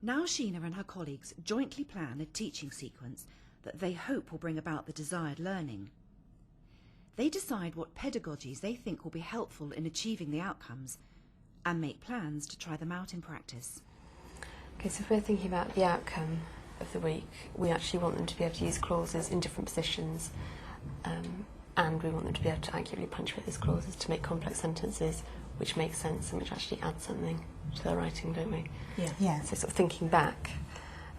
Now Sheena and her colleagues jointly plan a teaching sequence that they hope will bring about the desired learning. They decide what pedagogies they think will be helpful in achieving the outcomes and make plans to try them out in practice. Okay, so if we're thinking about the outcome of the week, we actually want them to be able to use clauses in different positions, and we want them to be able to accurately punctuate those clauses to make complex sentences which make sense and which actually add something to their writing, don't we? Yeah. Yeah. So sort of thinking back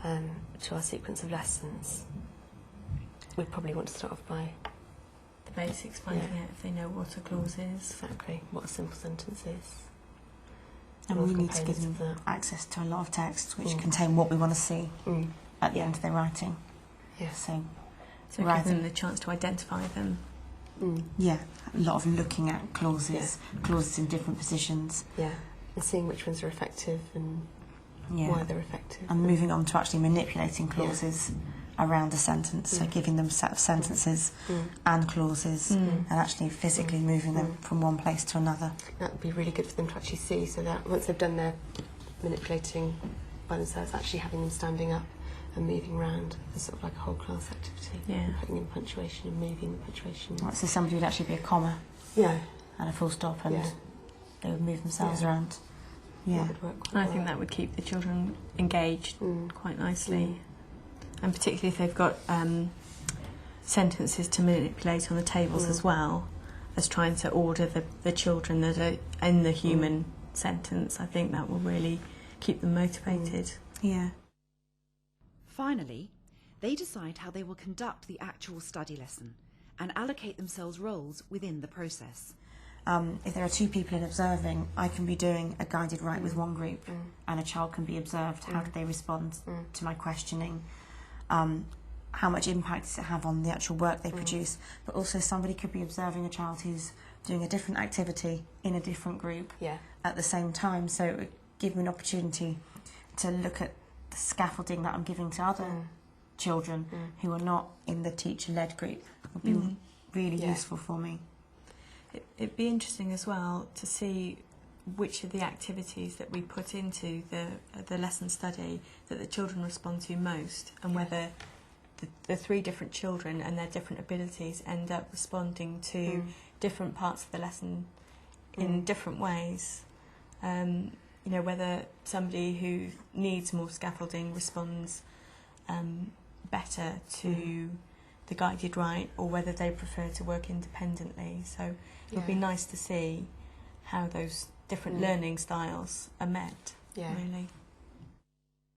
to our sequence of lessons, we probably want to start off by The basics, finding out if they know what a clause is. exactly what a simple sentence is. And all we the need to give components them of that. access to a lot of texts which Mm. contain what we want to see at the Yeah. end of their writing. Yeah. So, So Right. give them the chance to identify them. yeah, a lot of looking at clauses, clauses in different positions. Yeah, and seeing which ones are effective and Yeah. why they're effective. And moving on to actually manipulating clauses around a sentence, so giving them a set of sentences and clauses and actually physically moving them from one place to another. That would be really good for them to actually see, so that once they've done their manipulating by themselves, actually having them standing up and moving around as sort of like a whole class activity. Yeah. And putting in punctuation and moving the punctuation. Right, so somebody would actually be a comma Yeah, and a full stop, and Yeah. they would move themselves Yeah. around. Yeah. that would work quite And I well. think that would keep the children engaged quite nicely. And particularly if they've got sentences to manipulate on the tables as well as trying to order the children that are in the human sentence. I think that will really keep them motivated. Yeah. Finally, they decide how they will conduct the actual study lesson and allocate themselves roles within the process. If there are two people in observing, I can be doing a guided write with one group and a child can be observed. How do they respond to my questioning? How much impact does it have on the actual work they produce? But also somebody could be observing a child who's doing a different activity in a different group at the same time. So it would give me an opportunity to look at the scaffolding that I'm giving to other children who are not in the teacher-led group. It would be really useful for me. It'd be interesting as well to see which of the activities that we put into the lesson study that the children respond to most, and whether the three different children and their different abilities end up responding to different parts of the lesson in different ways. You know, whether somebody who needs more scaffolding responds better to the guided write, or whether they prefer to work independently. So it would be nice to see how those different learning styles are met, really.